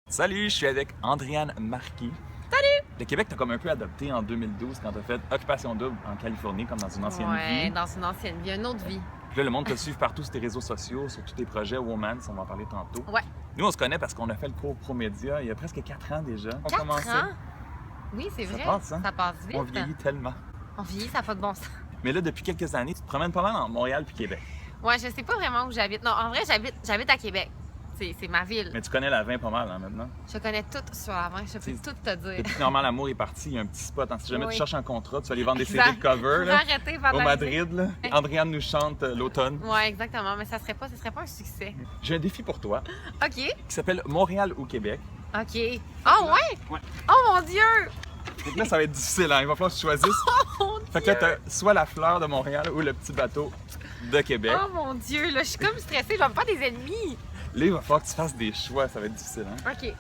Salut, je suis avec Andréane Marquis. Salut! Le Québec t'a comme un peu adopté en 2012 quand t'as fait Occupation Double en Californie, comme dans une ancienne Ouais, vie. dans une ancienne vie, une autre vie. Puis là, le monde te suit partout sur tes réseaux sociaux, sur tous tes projets Woman, on va en parler tantôt. Ouais. Nous, on se connaît parce qu'on a fait le cours ProMédia il y a presque 4 ans déjà. On 4 commençait. ans? Oui, c'est Ça vrai. passe, hein? Ça passe vite. On vieillit tellement. On vieillit, ça n'a pas de bon sens. Mais là, depuis quelques années, tu te promènes pas mal en Montréal puis Québec. Ouais, je sais pas vraiment où j'habite. Non, en vrai, j'habite à Québec. C'est ma ville. Mais tu connais la 20 pas mal, hein, maintenant. Je connais tout sur la vin, je peux tout te dire. Depuis que Normal Amour est parti, il y a un petit spot. Si jamais Oui. tu cherches un contrat, tu vas aller vendre des CD Exact. de cover là, Arrêtez, pas au Madrid. Là. Andréane nous chante l'automne. Ouais, exactement, mais ça serait pas un succès. J'ai un défi pour toi OK. qui s'appelle Montréal ou Québec. OK. Oh ouais? Ouais. Oh mon Dieu! Donc là, ça va être difficile, hein? Il va falloir que tu choisisses. Oh mon Fait que là, Dieu! t'as soit la fleur de Montréal ou le petit bateau de Québec. Oh mon Dieu, là, je suis comme stressée, je vais me faire des ennemis. Là, il va falloir que tu fasses des choix, ça va être difficile, hein? OK.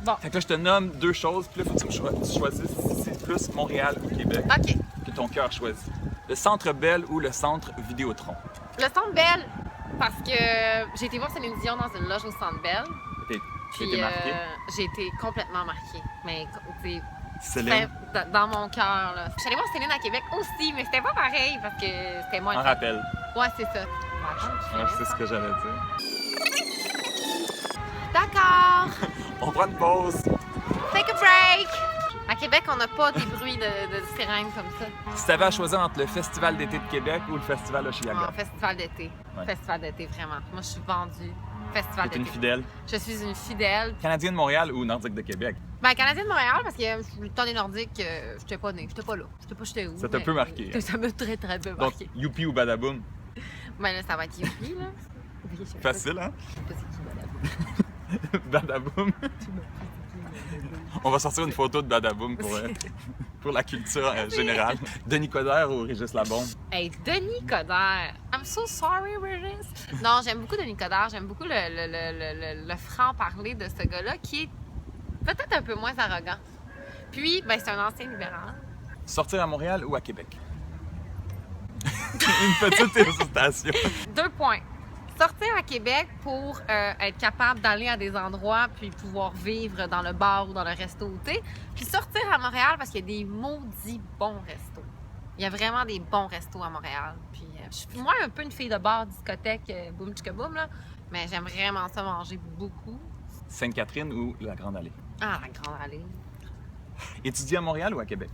Bon. Fait que là, je te nomme deux choses, puis là, faut que tu choisisses si c'est plus Montréal ou Québec OK. que ton cœur choisit. Le Centre Bell ou le Centre Vidéotron. Le Centre Bell, parce que j'ai été voir Céline Dion dans une loge au Centre Bell. J'ai été marqué. J'ai été complètement marquée. Mais tu sais, Céline, dans mon cœur. Là. Je suis allée voir Céline à Québec aussi, mais c'était pas pareil parce que c'était moins. en rappel. Ouais, c'est ça. Ouais, c'est ce que j'allais dire. D'accord. On prend une pause. Take a break. À Québec, on n'a pas des bruits de sirène comme ça. Si tu avais à choisir entre le Festival d'été de Québec ou le Festival de Chicago. Non, festival d'été. Ouais. Festival d'été, vraiment. Moi, je suis vendue. Festival T'es une d'été. fidèle. Je suis une fidèle. Canadien de Montréal ou Nordique de Québec? Ben, Canadien de Montréal, parce que le temps des Nordiques, j'étais pas née, j'étais pas là. J'étais où. Ça t'a mais- peu marqué, hein? Ça m'a très, très peu Donc, marqué. Youpi ou Badaboom? Ben là, ça va être Youpi, là. Oui, je sais pas. Facile, hein? Je sais pas c'est qui, madame. Badaboom. On va sortir une photo de Badaboom pour la culture générale. Denis Coderre ou Régis Labombe? Hey, Denis Coderre. I'm so sorry, Régis. Non, j'aime beaucoup Denis Coderre. J'aime beaucoup le franc-parler de ce gars-là qui est peut-être un peu moins arrogant. Puis, ben, c'est un ancien libéral. Sortir à Montréal ou à Québec? Une petite hésitation. 2 points. Sortir à Québec pour être capable d'aller à des endroits puis pouvoir vivre dans le bar ou dans le resto où t'es. Puis sortir à Montréal parce qu'il y a des maudits bons restos. Il y a vraiment des bons restos à Montréal. Puis je suis moi un peu une fille de bar, discothèque, boum tchika boum là. Mais j'aime vraiment ça manger beaucoup. Sainte-Catherine ou la Grande Allée? Ah, la Grande Allée. Étudier à Montréal ou à Québec?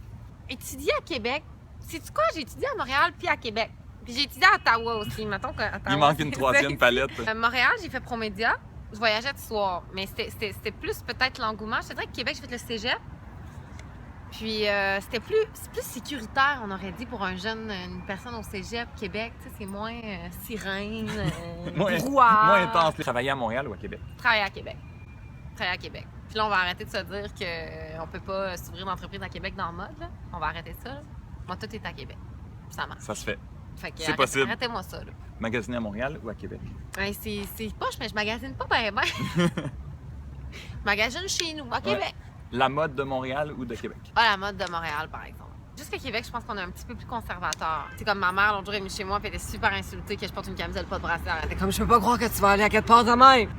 Étudier à Québec. Sais-tu quoi? J'ai étudié à Montréal puis à Québec. Puis j'ai étudié à Ottawa aussi. Mettons qu'à Ottawa, Il manque une c'est- troisième palette. Montréal, j'ai fait Promédia. Je voyageais de soir. Mais c'était plus peut-être l'engouement. Je te dirais que Québec, j'ai fait le cégep. Puis c'est plus sécuritaire, on aurait dit, pour un jeune, une personne au cégep. Québec, tu sais, c'est moins sirène, brouhaha. Moins intense. Travailler à Montréal ou à Québec? Travailler à Québec. Travailler à Québec. Puis là, on va arrêter de se dire qu'on peut pas s'ouvrir d'entreprise à Québec dans le mode. Là. On va arrêter ça. Là. Moi, tout est à Québec. Ça marche. Ça se fait. Fait que C'est possible. Arrêtez-moi ça. Là. Magasiner à Montréal ou à Québec? Ouais, c'est poche, mais je magasine pas bien. Je magasine chez nous, à Québec. La mode de Montréal ou de Québec? Ah, la mode de Montréal, par exemple. Jusqu'à Québec, je pense qu'on est un petit peu plus conservateur. C'est comme ma mère, l'autre jour, elle est venue chez moi, puis elle était super insultée que je porte une camisole pas de brassière. Elle était comme, je peux pas croire que tu vas aller à quelque part de même.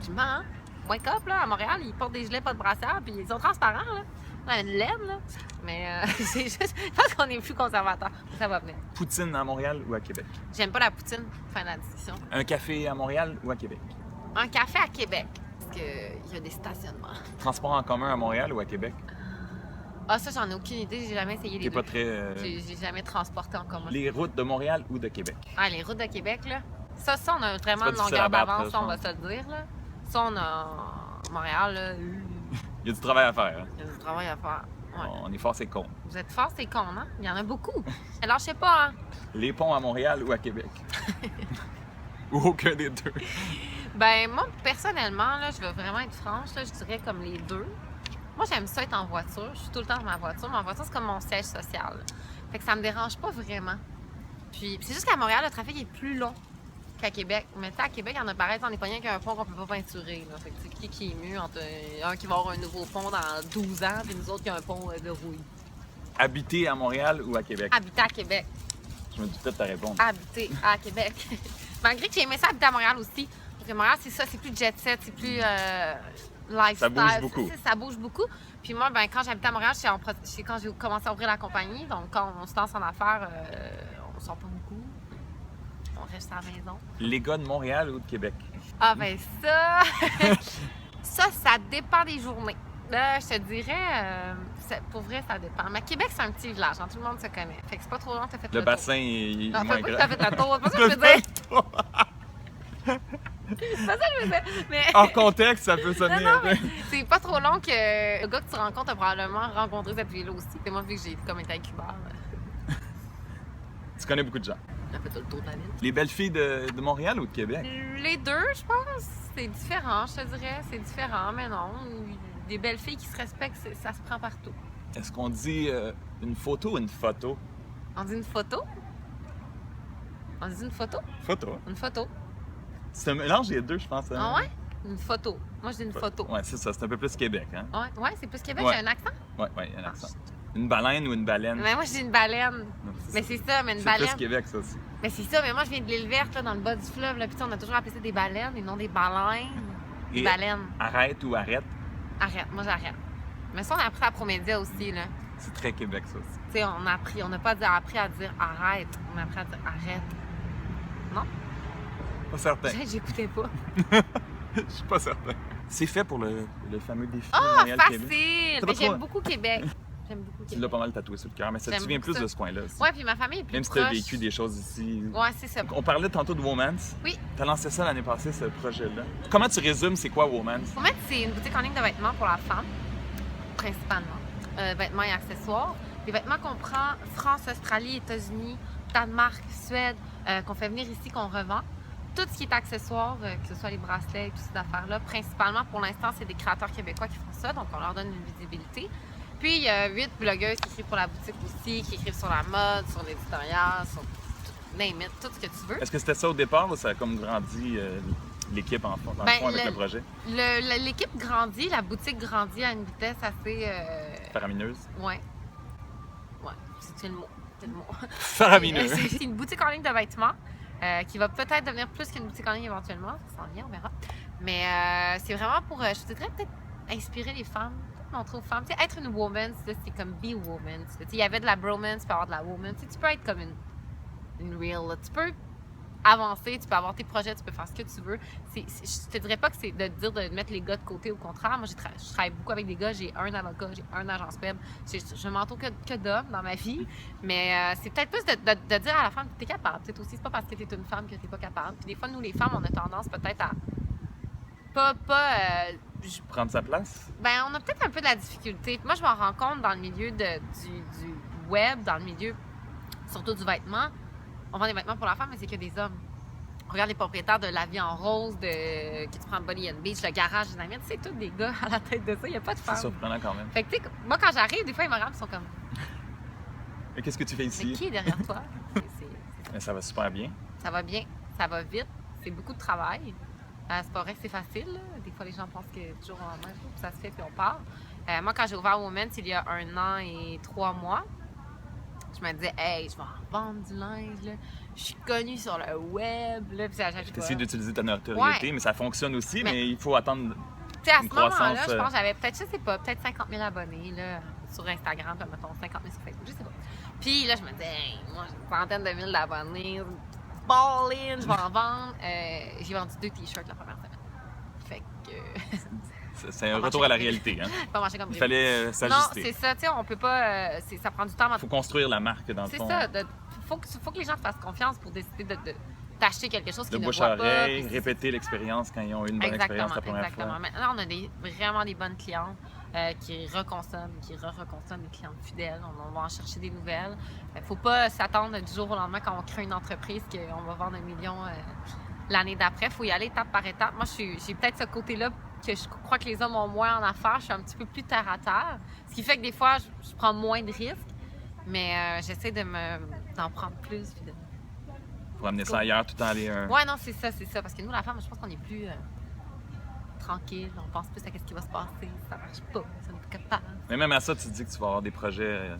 Je dis, hein? Wake up, là, à Montréal, ils portent des gilets pas de brassière, puis ils sont transparents, là. On a une laine, là. Mais c'est juste, je pense qu'on est plus conservateur. Ça va venir. Poutine à Montréal ou à Québec? J'aime pas la poutine, fin de la discussion. Un café à Montréal ou à Québec? Un café à Québec, parce qu'il y a des stationnements. Transport en commun à Montréal ou à Québec? Ah, ça, j'en ai aucune idée, j'ai jamais essayé les T'es deux. pas très... J'ai jamais transporté en commun. Les routes de Montréal ou de Québec? Ah, les routes de Québec, là. Ça, on a vraiment C'est une pas difficile longueur à battre, d'avance, je ça, on va pense. se le dire, là. Ça, on a Montréal, là. Il y a du travail à faire. Hein? Il y a du travail à faire. Ouais. On est fort, c'est con. Vous êtes forts, c'est con, hein? Il y en a beaucoup. Alors, je sais pas, hein? Les ponts à Montréal ou à Québec? Ou aucun des deux? Ben, moi, personnellement, là, je veux vraiment être franche, là, je dirais comme les deux. Moi, j'aime ça être en voiture. Je suis tout le temps dans ma voiture. Ma voiture, c'est comme mon siège social. Là. Fait que ça me dérange pas vraiment. Puis, c'est juste qu'à Montréal, le trafic est plus long qu'à Québec. Mais tu sais, à Québec, il y en a pareil, on est pas rien qu'un pont qu'on peut pas peinturer. Là. Fait que tu sais, qui est mieux entre un qui va avoir un nouveau pont dans 12 ans, puis nous autres qui a un pont de rouille. Habiter à Montréal ou à Québec? Habiter à Québec. Je me doutais de ta réponse. Habiter à Québec. Malgré que j'ai aimé ça habiter à Montréal aussi. Parce que Montréal, c'est ça, c'est plus jet set, c'est plus lifestyle. Ça bouge beaucoup. Ça bouge beaucoup. Puis moi, ben, quand j'habitais à Montréal, c'est quand j'ai commencé à ouvrir la compagnie. Donc, quand on se lance en affaires, on sort pas beaucoup. On reste à la maison. Les gars de Montréal ou de Québec? Ah, ben ça... ça dépend des journées. Là, je te dirais, pour vrai, ça dépend. Mais Québec, c'est un petit village, hein, tout le monde se connaît. Fait que c'est pas trop long, t'as fait Le le bassin est tour. Non, moins fait pas que grand. t'as fait le tour. C'est pas ça que je veux dire. C'est pas ça que je veux dire. Mais... Hors contexte, ça peut sonner. Non, mais c'est pas trop long que le gars que tu rencontres a probablement rencontré cette fille-là aussi. Et moi, vu que j'ai comme été à Cuba, Tu connais beaucoup de gens. j'ai fait tout le tour de la ville. Les belles filles de Montréal ou de Québec? Les deux, je pense. C'est différent, je te dirais. C'est différent, mais non. Des belles filles qui se respectent, ça se prend partout. Est-ce qu'on dit une photo ou une photo? On dit une photo? On dit une photo? Photo. Une photo. C'est un mélange des deux, je pense. Hein? Ah ouais? Une photo. Moi, je dis une photo. Ouais, c'est ça. C'est un peu plus Québec, hein? Ouais, c'est plus Québec, Ouais. j'ai un accent? Ouais, il y a un accent. Ah, Une baleine ou une baleine? mais moi, je dis une baleine. Non, Mais c'est ça, mais une c'est baleine. plus Québec, ça aussi. Mais c'est ça, mais moi, je viens de l'île verte, là, dans le bas du fleuve. Là, puis on a toujours appelé ça des baleines et non des baleines. Des Et baleines. arrête ou arrête, Arrête, moi, j'arrête. Mais ça, on a appris à Promédia aussi, là. c'est très Québec, ça aussi. Tu sais, on n'a pas appris à dire arrête. On a appris à dire arrête. Non? Pas certain. J'écoutais pas. Je suis pas certain. C'est fait pour le fameux défi Ah, Montréal-Québec. facile! T'as Mais pas j'aime trop- beaucoup Québec. J'aime beaucoup Tu Québec. l'as pas mal tatoué sur le cœur, mais ça te J'aime vient beaucoup plus ça. de ce coin-là aussi. Ouais, puis ma famille est plus Même si proche. tu as vécu des choses ici. Ouais, c'est ça. On parlait tantôt de Womance. Oui. Tu as lancé ça l'année passée, ce projet-là. Comment tu résumes c'est quoi Womance? Pour mettre, c'est une boutique en ligne de vêtements pour la femme, principalement. Vêtements et accessoires. Des vêtements qu'on prend France, Australie, États-Unis, Danemark, Suède, qu'on fait venir ici, qu'on revend. Tout ce qui est accessoire, que ce soit les bracelets et toutes ces affaires-là, principalement pour l'instant, c'est des créateurs québécois qui font ça, donc on leur donne une visibilité. Puis il y a 8 blogueuses qui écrivent pour la boutique aussi, qui écrivent sur la mode, sur l'éditorial, sur name it, tout ce que tu veux. Est-ce que c'était ça au départ ou ça a comme grandi l'équipe en fond, dans le Ben, fond avec le projet? L'équipe grandit, la boutique grandit à une vitesse assez... Faramineuse? Ouais. Ouais, c'est le mot. C'est le mot. Faramineuse! C'est une boutique en ligne de vêtements qui va peut-être devenir plus qu'une boutique en ligne éventuellement. Ça s'en vient, on verra. Mais c'est vraiment pour, je te dirais, peut-être inspirer les femmes, montrer aux femmes. Tu sais, être une woman, c'est comme be woman. Tu sais, il y avait de la bromance, tu peux avoir de la woman. Tu sais, tu peux être comme une real. Là. Tu peux avancer, tu peux avoir tes projets, tu peux faire ce que tu veux. Je te dirais pas que c'est de dire de mettre les gars de côté, au contraire. Moi, je travaille beaucoup avec des gars, j'ai un avocat, j'ai un agence web. Je m'entoure que d'hommes dans ma vie. Mais c'est peut-être plus de dire à la femme que t'es capable. C'est aussi, c'est pas parce que t'es une femme que t'es pas capable. Puis des fois, nous, les femmes, on a tendance peut-être à Prendre sa place? ben, on a peut-être un peu de la difficulté. Moi, je m'en rends compte dans le milieu du web, dans le milieu surtout du vêtement. On vend des vêtements pour la femme, mais c'est que des hommes. Regarde les propriétaires de La Vie en Rose, que tu prends Body and Beach, le garage Dynamite, c'est tous des gars à la tête de ça. Il n'y a pas de C'est femmes. surprenant quand même. Fait que, tu sais, moi, quand j'arrive, des fois, ils me regardent, ils sont comme, Et qu'est-ce que tu fais mais ici? qui est derrière toi? Mais ça va super bien. Ça va bien, ça va vite, c'est beaucoup de travail. C'est pas vrai que c'est facile. Là. Des fois, les gens pensent que toujours en main, ça se fait puis on part. Moi, quand j'ai ouvert Women's il y a 1 an et 3 mois, je me disais, hey, je vais en vendre du linge. Là. Je suis connue sur le web. Là, puis Tu essaies d'utiliser ta notoriété, Ouais. mais ça fonctionne aussi, Mais- mais il faut attendre. Tu sais, à ce une croissance, moment-là, je pense que j'avais peut-être, je sais pas, peut-être 50 000 abonnés là, sur Instagram, puis mettons 50 000 sur Facebook, je sais pas. Puis là, je me disais, hey, moi, j'ai une centaine de mille d'abonnés, ball in, je vais en vendre. J'ai vendu 2 t-shirts la première semaine. Fait que. C'est un retour à la réalité. Hein? pas marché comme Il prévu. fallait Non, s'ajuster. c'est ça, tu sais, on peut pas. Ça prend du temps. Il faut construire la marque dans le C'est fond. ça. Faut que les gens te fassent confiance pour décider de t'acheter quelque chose De qu'ils ne bouche voient à pas. oreille, puis répéter l'expérience quand ils ont eu une bonne expérience la première exactement. fois. Maintenant, on a vraiment des bonnes clientes qui reconsomment, qui reconsomment, des clientes fidèles. On va en chercher des nouvelles. Il ne faut pas s'attendre du jour au lendemain quand on crée une entreprise qu'on va vendre 1 million l'année d'après. Il faut y aller étape par étape. Moi, j'ai peut-être ce côté-là que je crois que les hommes ont moins en affaires. Je suis un petit peu plus terre à terre. Ce qui fait que des fois, je prends moins de risques. Mais j'essaie d'en prendre plus. Puis Pour amener ça ailleurs tout en aller un. Ouais, non, c'est ça. Parce que nous, la femme, je pense qu'on est plus tranquille. On pense plus à ce qui va se passer. Ça marche pas. Ça n'est pas capable. Mais même à ça, tu te dis que tu vas avoir des projets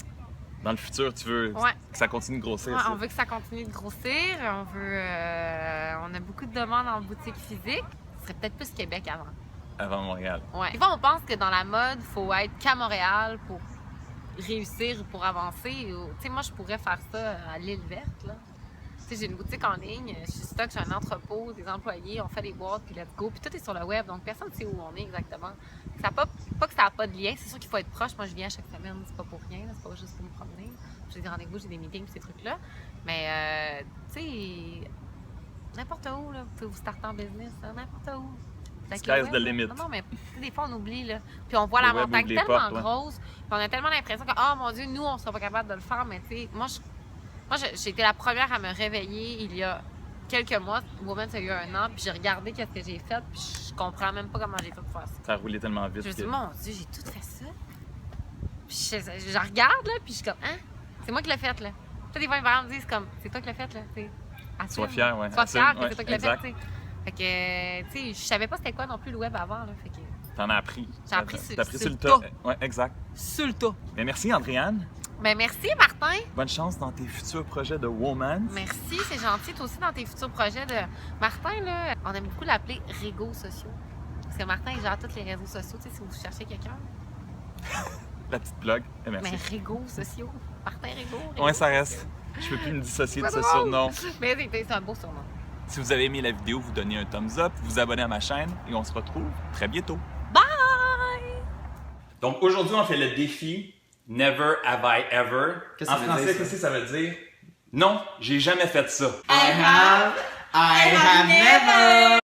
dans le futur. Tu veux Ouais. que ça continue de grossir. Ouais, ça. on veut que ça continue de grossir. On a beaucoup de demandes en boutique physique. Ce serait peut-être plus Québec avant. avant Montréal. Ouais. Des fois, on pense que dans la mode, il faut être qu'à Montréal pour réussir ou pour avancer. Tu sais, moi, je pourrais faire ça à l'île verte, là. Tu sais, j'ai une boutique en ligne, je suis stock, j'ai un entrepôt, des employés, on fait des boîtes, puis let's go. Puis tout est sur le web, donc personne ne sait où on est exactement. Ça a pas que ça n'a pas de lien, c'est sûr qu'il faut être proche. Moi, je viens chaque semaine, c'est pas pour rien, là, c'est pas juste pour me promener. J'ai des rendez-vous, j'ai des meetings, ces trucs-là. Mais, tu sais, n'importe où, là, vous pouvez vous starter en business, là, n'importe où. Sky's the limit. Non, mais des fois, on oublie, là. Puis on voit la montagne tellement grosse, puis on a tellement l'impression que, oh mon Dieu, nous, on sera pas capable de le faire, mais tu sais, moi, j'ai été la première à me réveiller il y a quelques mois. Woman, ça a eu 1 an, puis j'ai regardé qu'est-ce que j'ai fait, puis je comprends même pas comment j'ai fait pour faire ça. Ça a roulé tellement vite. Je me suis dit, mon Dieu, j'ai tout fait ça. Puis je regarde, là, puis je suis comme, hein? C'est moi qui l'ai fait, là. Tu sais, des fois, les parents me disent, comme, c'est toi qui l'as fait, là. Sois fier, ouais. Sois fier que ouais, c'est toi qui l'as fait, tu sais. Fait que, tu sais, je savais pas c'était quoi non plus le web avant, là. Fait que. T'en as appris. J'ai appris sur le tas. tas. Ouais, exact. Sur le tas. Mais merci, Andréane. Ben, merci, Martin. Bonne chance dans tes futurs projets de woman. Merci, c'est gentil. Toi aussi, dans tes futurs projets de. Martin, là, on aime beaucoup l'appeler réseaux sociaux. Parce que Martin, il gère tous les réseaux sociaux, tu sais, si vous cherchez quelqu'un. La petite blog. Merci. Mais réseaux sociaux. Martin Régo. Ouais, ça reste. Je peux plus me dissocier de ce surnom. Mais c'est un beau surnom. Si vous avez aimé la vidéo, vous donnez un thumbs up, vous abonnez à ma chaîne et on se retrouve très bientôt. Bye! Donc aujourd'hui, on fait le défi Never Have I Ever. En français, qu'est-ce que ça veut dire? Non, j'ai jamais fait ça. I have never.